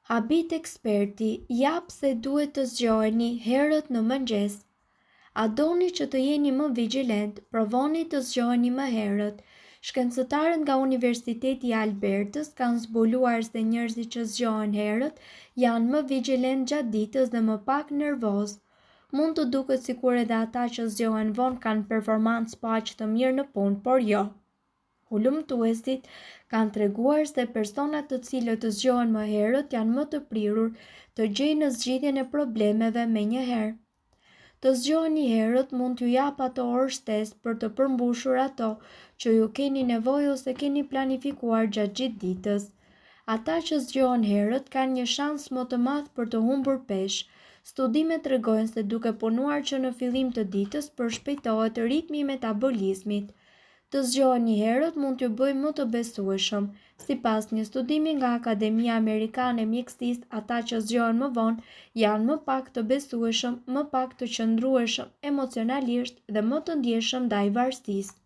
Habit eksperti, jap se duhet të zgjoheni herët në mëngjes. A doni që të jeni më vigjilent, provoni të zgjoheni më herët. Shkencëtarët nga Universiteti i Albertës kanë zbuluar se njerëzit që zgjohen herët janë më vigjilent gjatë ditës dhe më pak nervoz. Mund të duket sikur edhe ata që zgjohen vonë kanë performancë po aq të mirë në punë, por jo. Hulumtuesit kanë treguar se personat të cilët të zgjohen më herët janë më të prirur të gjejnë në zgjidhjen e problemeve menjëherë. Të zgjoheni herët mund t'ju jap ato orë shtesë për të përmbushur ato që ju keni nevojë ose keni planifikuar gjatë gjithë ditës. Ata që zgjohen herët kanë një shans më të madh për të humbur peshë. Studimet tregojnë se duke punuar që në fillim të ditës përshpejtohet ritmi i metabolizmit. Të zgjoheni herët mund t'ju bëjë më të besueshëm. Sipas një studimi nga Akademia Amerikane e Mjekësisë, ata që zgjohen më vonë janë më pak të besueshëm, më pak të qëndrueshëm emocionalisht dhe më të ndjeshëm ndaj varësisë.